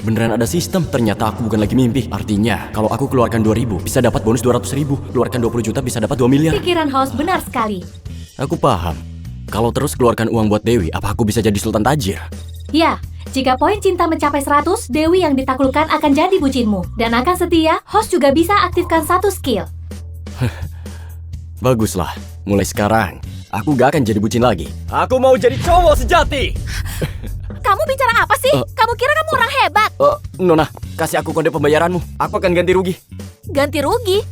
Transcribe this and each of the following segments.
Beneran ada sistem, ternyata aku bukan lagi mimpi. Artinya, kalau aku keluarkan 2.000, bisa dapat bonus 200.000. Keluarkan 20 juta, bisa dapat 2 miliar. Pikiran host benar sekali. Aku paham. Kalau terus keluarkan uang buat Dewi, apa aku bisa jadi sultan tajir? Ya, jika poin cinta mencapai 100, Dewi yang ditaklukkan akan jadi bucinmu. Dan akan setia, host juga bisa aktifkan satu skill. Baguslah, mulai sekarang, aku gak akan jadi bucin lagi. Aku mau jadi cowok sejati! Kamu bicara apa sih? Kamu kira kamu orang hebat? Nona, kasih aku kode pembayaranmu. Aku akan ganti rugi. Ganti rugi?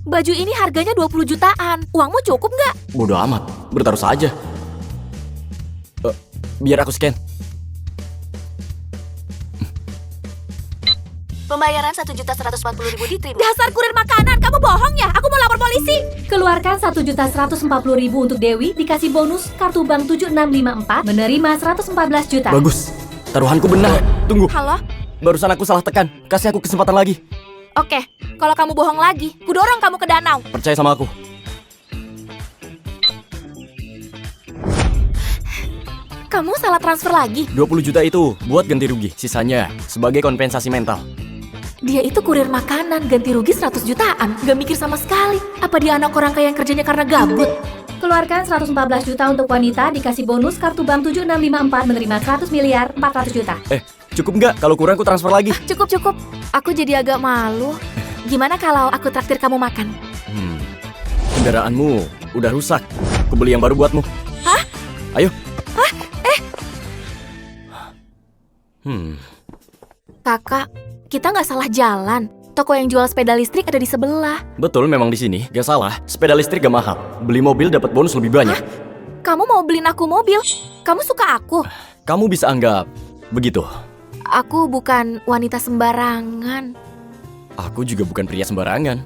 Baju ini harganya 20 jutaan. Uangmu cukup nggak? Bodoh amat, bertaruh saja. Biar aku scan. Pembayaran 1.140.000 diterima. Dasar kurir makanan, kamu bohong ya? Aku mau lapor polisi. Keluarkan 1.140.000 untuk Dewi, dikasih bonus kartu bank 7654, menerima 114 juta. Bagus, taruhanku benar. Tunggu, Halo? barusan aku salah tekan. Kasih aku kesempatan lagi. Oke, kalau kamu bohong lagi, kudorong kamu ke danau. Percaya sama aku. Kamu salah transfer lagi. 20 juta itu buat ganti rugi. Sisanya sebagai kompensasi mental. Dia itu kurir makanan, ganti rugi 100 jutaan. Gak mikir sama sekali. Apa dia anak orang kaya yang kerjanya karena gabut? Keluarkan 114 juta untuk wanita, dikasih bonus kartu bank 7654, menerima 100 miliar 400 juta. Cukup nggak? Kalau kurang aku transfer lagi. Cukup. Aku jadi agak malu. Gimana kalau aku traktir kamu makan? Kendaraanmu udah rusak. Aku beli yang baru buatmu. Hah? Ayo. Kakak, kita nggak salah jalan. Toko yang jual sepeda listrik ada di sebelah. Betul, memang di sini. Gak salah. Sepeda listrik gak mahal. Beli mobil dapat bonus lebih banyak. Kamu mau beliin aku mobil? Kamu suka aku? Kamu bisa anggap begitu. Aku bukan wanita sembarangan. Aku juga bukan pria sembarangan.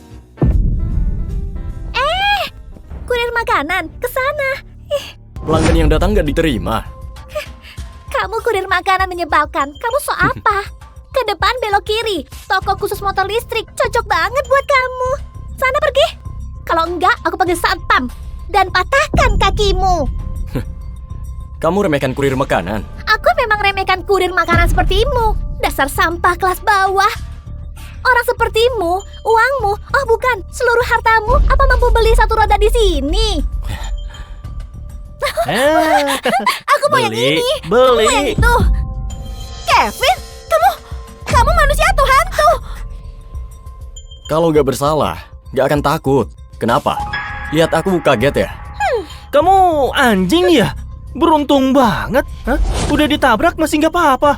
Kurir makanan, ke sana. Pelanggan yang datang gak diterima. Kamu kurir makanan menyebalkan. Kamu so apa? Ke depan belok kiri. Toko khusus motor listrik. Cocok banget buat kamu. Sana pergi. Kalau enggak, aku panggil satpam. Dan patahkan kakimu. Kamu remehkan kurir makanan. Aku memang remehkan kurir makanan sepertimu. Dasar sampah kelas bawah. Orang sepertimu, uangmu, oh bukan, seluruh hartamu, apa mampu beli satu roda di sini? Aku mau yang ini. Aku mau yang itu. Kevin, kamu manusia atau hantu? Kalau gak bersalah, gak akan takut. Kenapa? Lihat aku kaget ya? Kamu anjing ya? Beruntung banget. Hah? Udah ditabrak masih nggak apa-apa.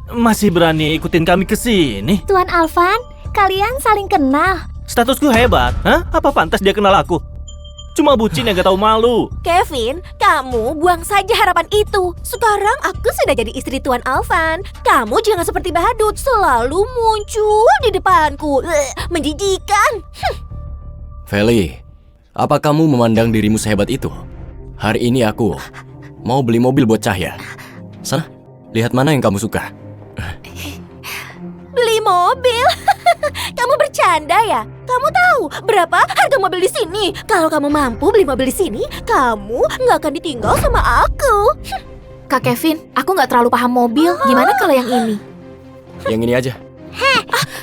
Masih berani ikutin kami ke sini. Tuan Alvan, kalian saling kenal. Statusku hebat. Hah? Apa pantas dia kenal aku? Cuma bucin yang gak tahu malu. Kevin, kamu buang saja harapan itu. Sekarang aku sudah jadi istri Tuan Alvan. Kamu jangan seperti badut, selalu muncul di depanku. Menjijikan. Feli, apa kamu memandang dirimu sehebat itu? Hari ini aku mau beli mobil buat Cahya. Sana, lihat mana yang kamu suka. Beli mobil? Kamu bercanda ya? Kamu tahu berapa harga mobil di sini? Kalau kamu mampu beli mobil di sini, kamu nggak akan ditinggal sama aku. Kak Kevin, aku nggak terlalu paham mobil. Gimana kalau yang ini? Yang ini aja.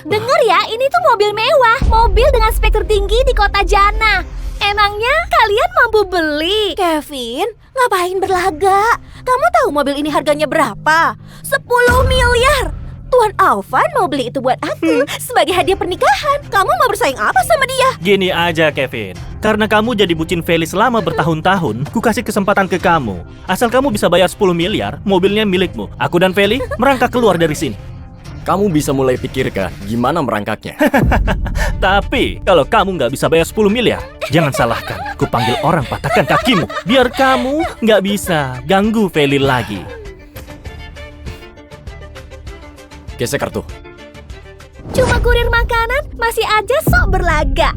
Dengar ya, ini tuh mobil mewah. Mobil dengan spek tertinggi di kota Jana. Emangnya kalian mampu beli? Kevin, ngapain berlagak? Kamu tahu mobil ini harganya berapa? 10 miliar. Tuan Alvan mau beli itu buat aku sebagai hadiah pernikahan. Kamu mau bersaing apa sama dia? Gini aja Kevin. Karena kamu jadi bucin Feli selama bertahun-tahun, ku kasih kesempatan ke kamu. Asal kamu bisa bayar 10 miliar, mobilnya milikmu. Aku dan Feli merangkak keluar dari sini. Kamu bisa mulai pikirkan gimana merangkaknya. Tapi kalau kamu nggak bisa bayar 10 miliar, jangan salahkan. Ku panggil orang patahkan kakimu. Biar kamu nggak bisa ganggu Feli lagi. Gesek kartu. Cuma kurir makanan, masih aja sok berlagak.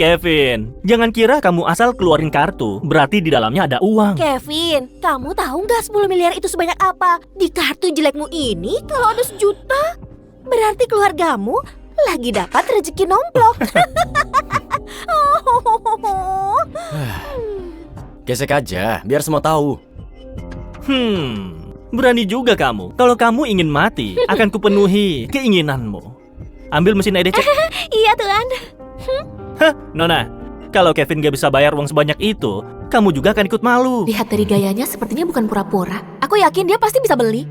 Kevin, jangan kira kamu asal keluarin kartu, berarti di dalamnya ada uang. Kevin, kamu tahu nggak 10 miliar itu sebanyak apa? Di kartu jelekmu ini, kalau ada 1 juta, berarti keluargamu lagi dapat rezeki nomplok. Gesek aja, biar semua tahu. Berani juga kamu. Kalau kamu ingin mati, akan kupenuhi keinginanmu. Ambil mesin EDC. Iya, Tuan. Hah, Nona, kalau Kevin gak bisa bayar uang sebanyak itu, kamu juga akan ikut malu. Lihat dari gayanya sepertinya bukan pura-pura. Aku yakin dia pasti bisa beli.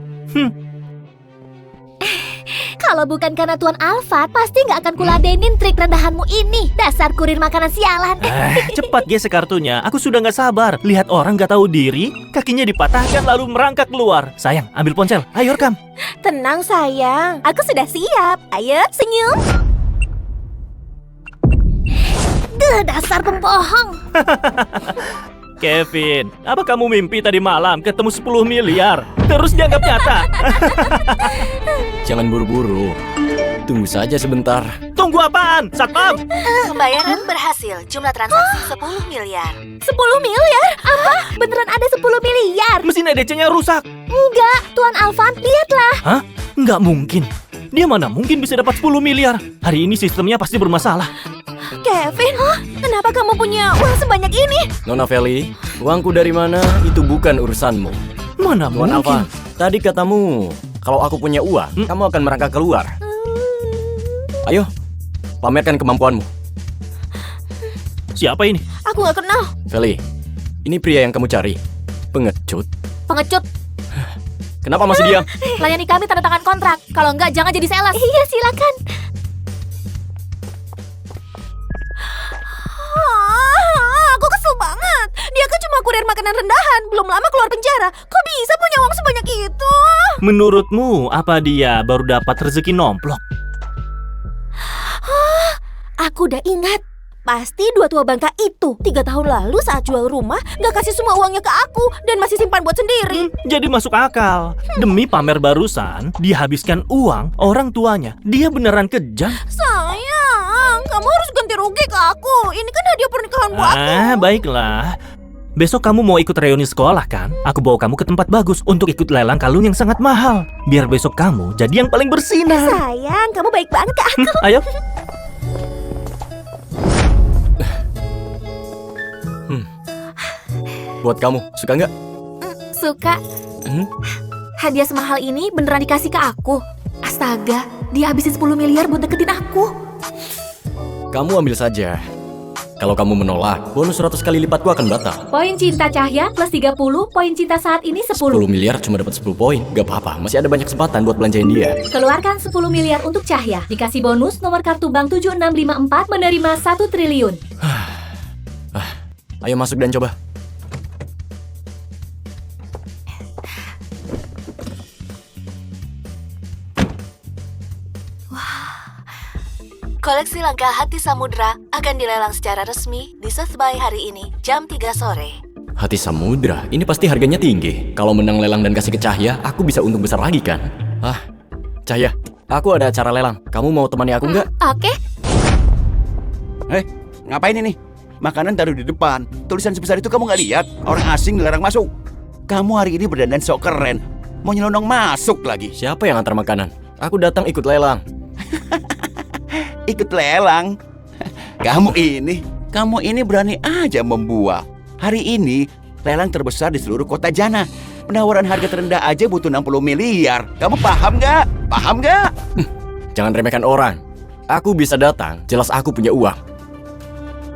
Kalau bukan karena Tuan Alvan, pasti nggak akan kuladenin trik rendahanmu ini. Dasar kurir makanan sialan. Cepat gesek kartunya, aku sudah gak sabar. Lihat orang gak tahu diri, kakinya dipatahkan lalu merangkak keluar. Sayang, ambil ponsel, ayo rekam. Tenang sayang, aku sudah siap. Ayo, senyum. Dasar pembohong. Kevin, apa kamu mimpi tadi malam ketemu 10 miliar? Terus dianggap nyata? Jangan buru-buru. Tunggu saja sebentar. Tunggu apaan? Satpam! Pembayaran berhasil. Jumlah transaksi 10 miliar. 10 miliar? Apa? Beneran ada 10 miliar? Mesin EDC-nya rusak. Enggak, Tuan Alvan, lihatlah. Hah? Nggak mungkin. Dia mana mungkin bisa dapat 10 miliar? Hari ini sistemnya pasti bermasalah. Kevin, kenapa kamu punya uang sebanyak ini? Nona Feli, uangku dari mana itu bukan urusanmu. Mana Tuan mungkin? Alvan, tadi katamu kalau aku punya uang, kamu akan merangkak keluar. Ayo, pamerkan kemampuanmu. Siapa ini? Aku nggak kenal. Feli, ini pria yang kamu cari. Pengecut. Pengecut, Kenapa masih diam? layani kami tanda tangan kontrak. Kalau enggak, jangan jadi sales. Iya, silakan. Aku kesel banget. Dia kan cuma kurir makanan rendahan. Belum lama keluar penjara. Kok bisa punya uang sebanyak itu? Menurutmu, apa dia baru dapat rezeki nomplok? Aku udah ingat. Pasti dua tua bangka itu 3 tahun lalu saat jual rumah gak kasih semua uangnya ke aku dan masih simpan buat sendiri. Jadi masuk akal. Demi pamer barusan, dia habiskan uang orang tuanya. Dia beneran kejam. Sayang, kamu harus ganti rugi ke aku. Ini kan hadiah pernikahan buatku. Baiklah. Besok kamu mau ikut reuni sekolah kan? Aku bawa kamu ke tempat bagus untuk ikut lelang kalung yang sangat mahal. Biar besok kamu jadi yang paling bersinar. Sayang, kamu baik banget ke aku. Ayo. Buat kamu, suka nggak? Suka. Hadiah semahal ini beneran dikasih ke aku. Astaga, dia habisin 10 miliar buat deketin aku. Kamu ambil saja. Kalau kamu menolak, bonus 100 kali lipatku akan batal. Poin cinta Cahya plus 30, poin cinta saat ini 10. 10 miliar cuma dapat 10 poin. Gak apa-apa, masih ada banyak kesempatan buat belanjain dia. Keluarkan 10 miliar untuk Cahya. Dikasih bonus nomor kartu bank 7654 menerima 1 triliun. Ayo masuk dan coba. Koleksi langkah hati samudra akan dilelang secara resmi di Sotheby's hari ini, jam 3 sore. Hati samudra, ini pasti harganya tinggi. Kalau menang lelang dan kasih ke Cahya, aku bisa untung besar lagi kan? Cahya, aku ada acara lelang. Kamu mau temani aku nggak? Oke. Ngapain ini? Makanan taruh di depan. Tulisan sebesar itu kamu nggak lihat? Orang asing dilarang masuk. Kamu hari ini berdandan sok keren. Mau nyelonong masuk lagi. Siapa yang antar makanan? Aku datang ikut lelang. Ikut lelang. Kamu ini berani aja membual. Hari ini lelang terbesar di seluruh kota Jana. Penawaran harga terendah aja butuh 60 miliar. Kamu paham nggak? Paham nggak? Jangan remehkan orang. Aku bisa datang, jelas aku punya uang.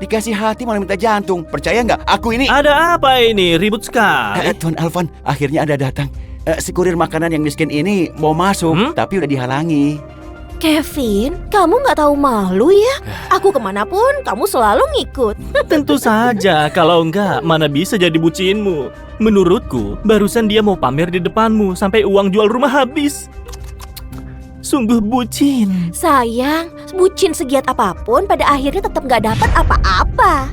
Dikasih hati malah minta jantung. Percaya nggak? Aku ini... Ada apa ini? Ribut sekali. Tuan Alvan, akhirnya Anda datang. Si kurir makanan yang miskin ini mau masuk, tapi udah dihalangi. Kevin, kamu nggak tahu malu ya? Aku kemanapun, kamu selalu ngikut. Tentu saja, kalau enggak, mana bisa jadi bucinmu. Menurutku, barusan dia mau pamer di depanmu sampai uang jual rumah habis. Sungguh bucin. Sayang, bucin segiat apapun, pada akhirnya tetap nggak dapat apa-apa.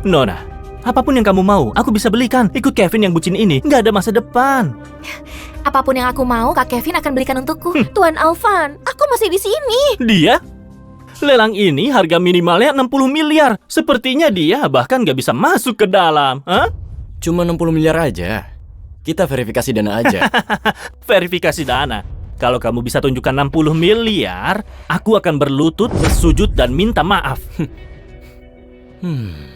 Nona, apapun yang kamu mau, aku bisa belikan. Ikut Kevin yang bucin ini, nggak ada masa depan. Apapun yang aku mau, Kak Kevin akan belikan untukku. Tuan Alvan, aku masih di sini. Dia? Lelang ini harga minimalnya 60 miliar. Sepertinya dia bahkan nggak bisa masuk ke dalam. Hah? Cuma 60 miliar aja. Kita verifikasi dana aja. Verifikasi dana. Kalau kamu bisa tunjukkan 60 miliar, aku akan berlutut, bersujud, dan minta maaf.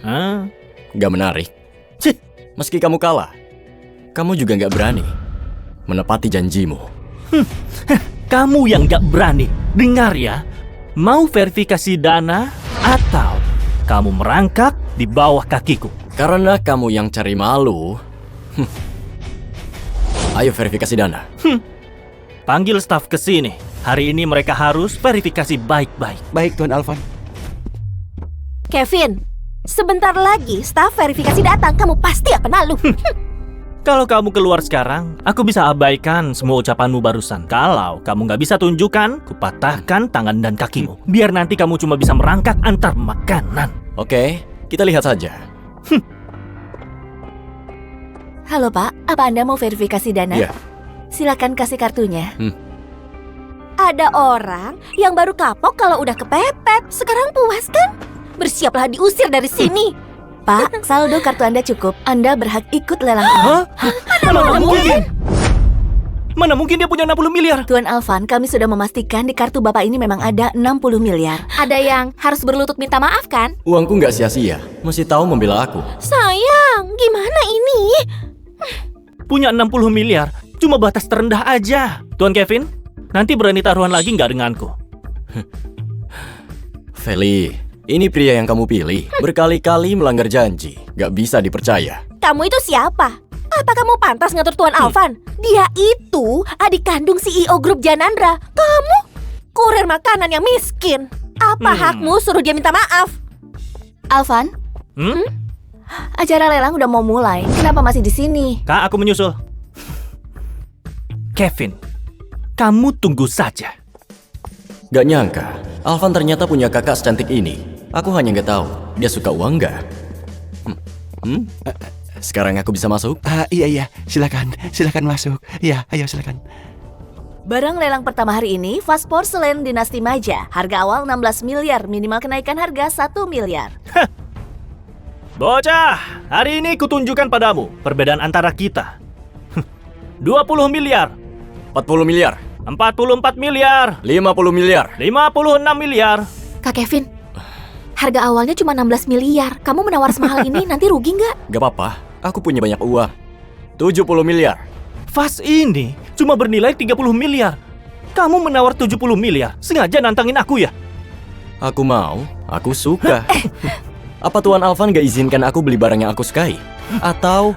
Hah? Gak menarik. Cih. Meski kamu kalah, kamu juga gak berani. menepati janjimu. Kamu yang gak berani. Dengar ya, mau verifikasi dana atau kamu merangkak di bawah kakiku? Karena kamu yang cari malu. Ayo verifikasi dana. Panggil staf ke sini. Hari ini mereka harus verifikasi baik-baik. Baik, Tuan Alvan. Kevin, sebentar lagi staf verifikasi datang. Kamu pasti akan malu. Kalau kamu keluar sekarang, aku bisa abaikan semua ucapanmu barusan. Kalau kamu nggak bisa tunjukkan, kupatahkan tangan dan kakimu. Biar nanti kamu cuma bisa merangkak antar makanan. Oke, kita lihat saja. Halo Pak, apa Anda mau verifikasi dana? Iya. Silakan kasih kartunya. Ada orang yang baru kapok kalau udah kepepet. Sekarang puas kan? Bersiaplah diusir dari sini. Pak, saldo kartu Anda cukup. Anda berhak ikut lelang ini. Hah? Mana mungkin? Mana mungkin dia punya 60 miliar? Tuan Alvan, kami sudah memastikan di kartu Bapak ini memang ada 60 miliar. Ada yang harus berlutut minta maaf kan? Uangku nggak sia-sia. Masih tahu membela aku. Sayang, gimana ini? Punya 60 miliar, cuma batas terendah aja. Tuan Kevin, nanti berani taruhan lagi nggak denganku? Feli, ini pria yang kamu pilih. Berkali-kali melanggar janji. Nggak bisa dipercaya. Kamu itu siapa? Apa kamu pantas ngatur Tuan Alvan? Dia itu adik kandung CEO grup Janandra. Kamu kurir makanan yang miskin. Apa hakmu suruh dia minta maaf? Alvan, acara lelang udah mau mulai. Kenapa masih di sini? Kak, aku menyusul. Kevin, kamu tunggu saja. Gak nyangka, Alvan ternyata punya kakak secantik ini. Aku hanya nggak tahu, dia suka uang nggak? Sekarang aku bisa masuk? Iya, silakan masuk. Iya, ayo silakan. Barang lelang pertama hari ini, vas porselen dinasti Maja. Harga awal 16 miliar, minimal kenaikan harga 1 miliar. Bocah, hari ini kutunjukkan padamu perbedaan antara kita. 20 miliar, 40 miliar, 44 miliar, 50 miliar. 56 miliar. Kak Kevin, harga awalnya cuma 16 miliar. Kamu menawar semahal ini, nanti rugi nggak? Gak apa-apa, aku punya banyak uang. 70 miliar. Vas ini cuma bernilai 30 miliar. Kamu menawar 70 miliar, sengaja nantangin aku ya? Aku mau, aku suka. Apa Tuan Alvan gak izinkan aku beli barang yang aku sukai? Atau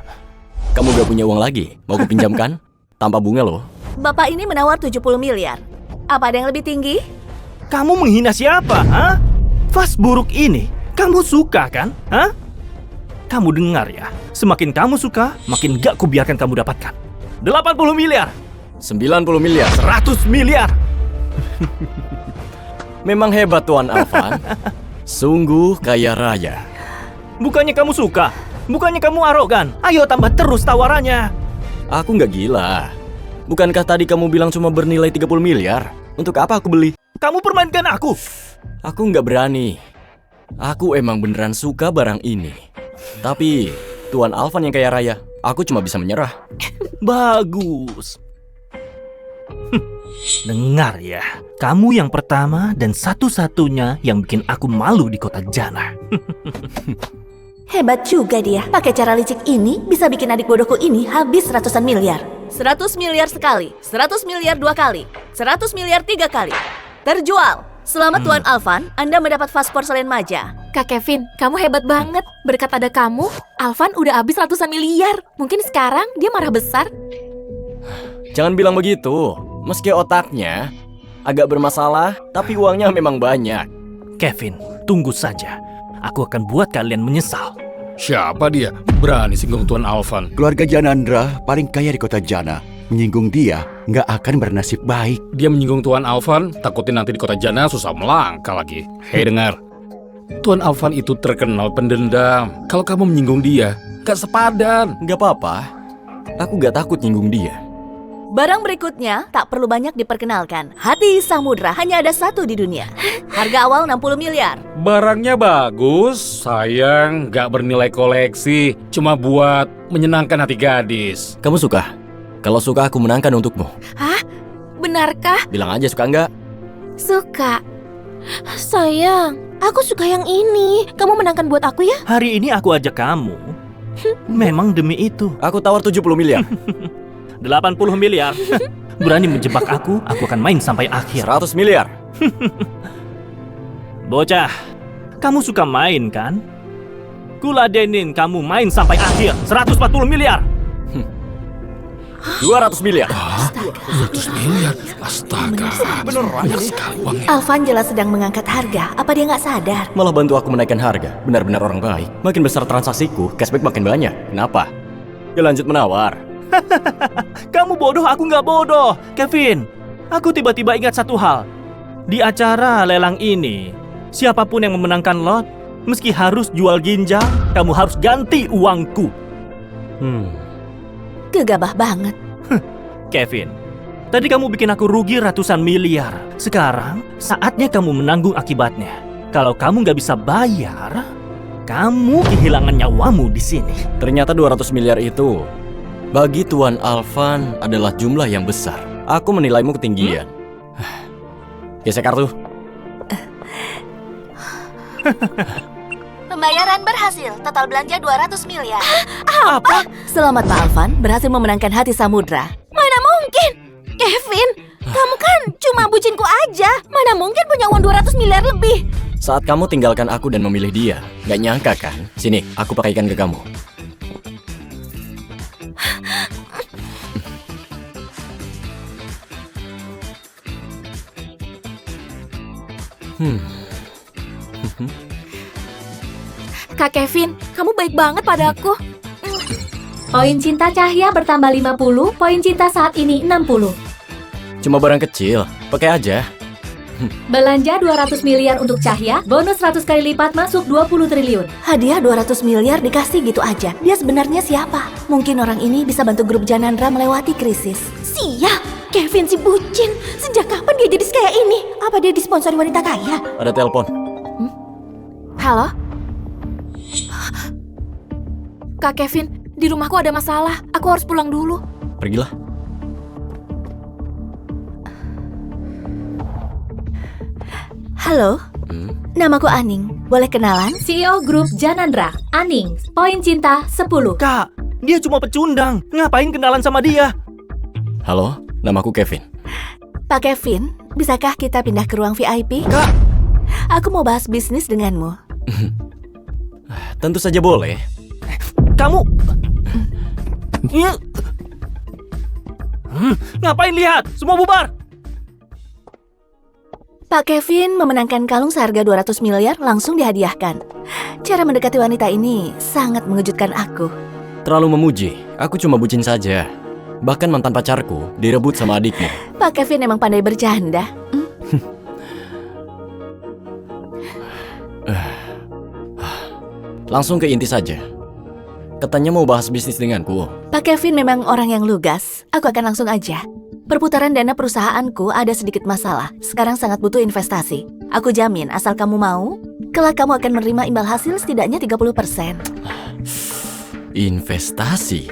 kamu gak punya uang lagi? Mau kupinjamkan? Tanpa bunga loh. Bapak ini menawar 70 miliar. Apa ada yang lebih tinggi? Kamu menghina siapa, ha? Vas buruk ini, kamu suka kan, ha? Kamu dengar ya, semakin kamu suka, makin gak kubiarkan kamu dapatkan. 80 miliar, 90 miliar. 100 miliar. Memang hebat Tuan Alvan. Sungguh kaya raya. Bukannya kamu suka, bukannya kamu arogan. Ayo tambah terus tawarannya. Aku nggak gila. Bukankah tadi kamu bilang cuma bernilai 30 miliar? Untuk apa aku beli? Kamu permainkan aku. Aku nggak berani. Aku emang beneran suka barang ini. Tapi Tuan Alvan yang kaya raya. Aku cuma bisa menyerah. Bagus. Dengar ya, kamu yang pertama dan satu-satunya yang bikin aku malu di kota Jana. Hebat juga dia. Pakai cara licik ini bisa bikin adik bodohku ini habis ratusan miliar. 100 miliar sekali, 100 miliar 2 kali, 100 miliar 3 kali. Terjual. Selamat Tuan Alvan, Anda mendapat vas porselen Maja. Kak Kevin, kamu hebat banget. Berkat ada kamu, Alvan udah habis ratusan miliar. Mungkin sekarang dia marah besar. Jangan bilang begitu. Meski otaknya agak bermasalah, tapi uangnya memang banyak. Kevin, tunggu saja. Aku akan buat kalian menyesal. Siapa dia? Berani singgung Tuan Alvan. Keluarga Janandra paling kaya di kota Jana. Menyinggung dia nggak akan bernasib baik. Dia menyinggung Tuan Alvan, takutin nanti di kota Jana susah melangkah lagi. Hei dengar, Tuan Alvan itu terkenal pendendam. Kalau kamu menyinggung dia, gak sepadan. Nggak apa-apa. Aku nggak takut nyinggung dia. Barang berikutnya tak perlu banyak diperkenalkan. Hati Samudra hanya ada satu di dunia. Harga awal 60 miliar. Barangnya bagus, sayang gak bernilai koleksi. Cuma buat menyenangkan hati gadis. Kamu suka? Kalau suka aku menangkan untukmu. Hah? Benarkah? Bilang aja suka nggak? Suka. Sayang, aku suka yang ini. Kamu menangkan buat aku ya? Hari ini aku ajak kamu. Memang demi itu. Aku tawar 70 miliar. 80 miliar. Berani menjebak aku akan main sampai akhir. 100 miliar. Bocah, kamu suka main kan? Kuladenin kamu main sampai akhir. 140 miliar. 200 miliar. 100 miliar. Astaga. Banyak sekali uangnya. Alvan jelas sedang mengangkat harga. Apa dia nggak sadar? Malah bantu aku menaikkan harga. Benar-benar orang baik. Makin besar transaksiku, cashback makin banyak. Kenapa? Ya lanjut menawar. Kamu bodoh, aku nggak bodoh. Kevin, aku tiba-tiba ingat satu hal. Di acara lelang ini, siapapun yang memenangkan lot, meski harus jual ginjal, kamu harus ganti uangku. Gegabah banget. Kevin, tadi kamu bikin aku rugi ratusan miliar. Sekarang, saatnya kamu menanggung akibatnya. Kalau kamu nggak bisa bayar, kamu kehilangan nyawamu di sini. Ternyata 200 miliar itu bagi Tuan Alvan adalah jumlah yang besar. Aku menilaimu ketinggian. Gesek kartu. Pembayaran berhasil. Total belanja 200 miliar. Apa? Selamat Pak Alvan, berhasil memenangkan hati Samudra. Mana mungkin? Kevin, kamu kan cuma bucinku aja. Mana mungkin punya uang 200 miliar lebih? Saat kamu tinggalkan aku dan memilih dia, gak nyangka kan? Sini, aku pakaikan ke kamu. Kak Kevin, kamu baik banget padaku. Poin cinta Cahya bertambah 50, poin cinta saat ini 60. Cuma barang kecil, pakai aja. Belanja 200 miliar untuk Cahya, bonus 100 kali lipat masuk 20 triliun. Hadiah 200 miliar dikasih gitu aja. Dia sebenarnya siapa? Mungkin orang ini bisa bantu grup Janandra melewati krisis. Siap! Kevin si bucin. Sejak kapan dia jadi kayak ini? Apa dia disponsori wanita kaya? Ada telepon. Halo? Kak Kevin, di rumahku ada masalah. Aku harus pulang dulu. Pergilah. Halo? Namaku Aning. Boleh kenalan? CEO grup Janandra, Aning, poin cinta 10. Kak, dia cuma pecundang. Ngapain kenalan sama dia? Halo, namaku Kevin. Pak Kevin, bisakah kita pindah ke ruang VIP? Kak! Aku mau bahas bisnis denganmu. Tentu saja boleh. Kamu... Ya. Ngapain lihat? Semua bubar! Pak Kevin memenangkan kalung seharga 200 miliar langsung dihadiahkan. Cara mendekati wanita ini sangat mengejutkan aku. Terlalu memuji, aku cuma bucin saja. Bahkan mantan pacarku direbut sama adiknya. Pak Kevin emang pandai bercanda. Langsung ke inti saja. Katanya mau bahas bisnis denganku. Pak Kevin memang orang yang lugas. Aku akan langsung aja. Perputaran dana perusahaanku ada sedikit masalah. Sekarang sangat butuh investasi. Aku jamin asal kamu mau, kelak kamu akan menerima imbal hasil setidaknya 30%. Investasi?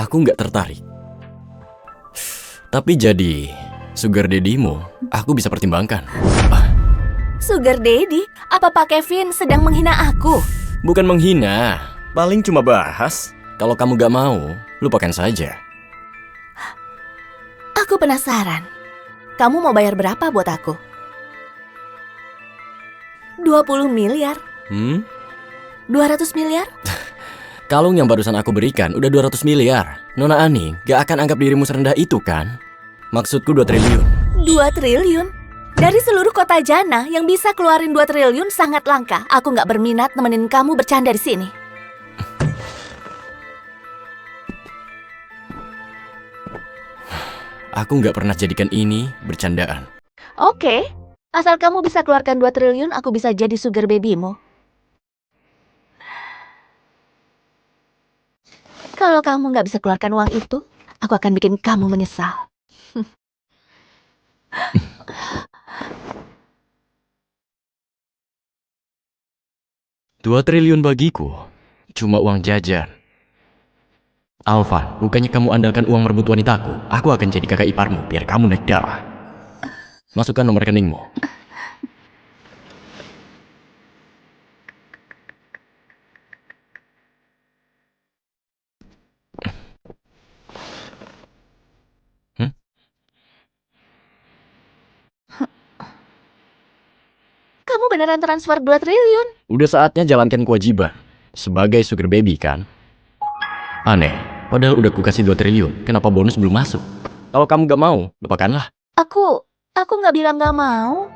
Aku nggak tertarik. Tapi jadi sugar daddy-mu, aku bisa pertimbangkan. Sugar Daddy? Apa Pak Kevin sedang menghina aku? Bukan menghina, paling cuma bahas. Kalau kamu gak mau, lupakan saja. Aku penasaran. Kamu mau bayar berapa buat aku? 20 miliar? 200 miliar? Kalung yang barusan aku berikan udah 200 miliar. Nona Aning gak akan anggap dirimu serendah itu kan? Maksudku 2 triliun. 2 triliun? Dari seluruh kota Jana yang bisa keluarin 2 triliun sangat langka. Aku nggak berminat nemenin kamu bercanda di sini. Aku nggak pernah jadikan ini bercandaan. Oke, asal kamu bisa keluarkan 2 triliun, aku bisa jadi sugar babymu. Kalau kamu nggak bisa keluarkan uang itu, aku akan bikin kamu menyesal. 2 triliun bagiku cuma uang jajan. Alvan, bukannya kamu andalkan uang merebut wanitaku, aku akan jadi kakak iparmu biar kamu naik darah. Masukkan nomor rekeningmu. kamu beneran transfer 2 triliun. Udah saatnya jalankan kewajiban. Sebagai sugar baby kan? Aneh, padahal udah ku kasih 2 triliun. Kenapa bonus belum masuk? Kalau kamu gak mau, lupakanlah. Aku nggak bilang nggak mau.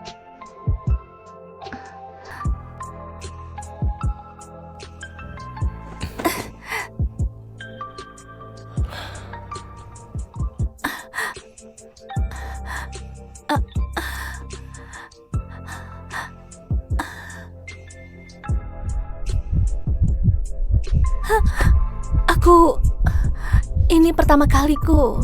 Ini pertama kaliku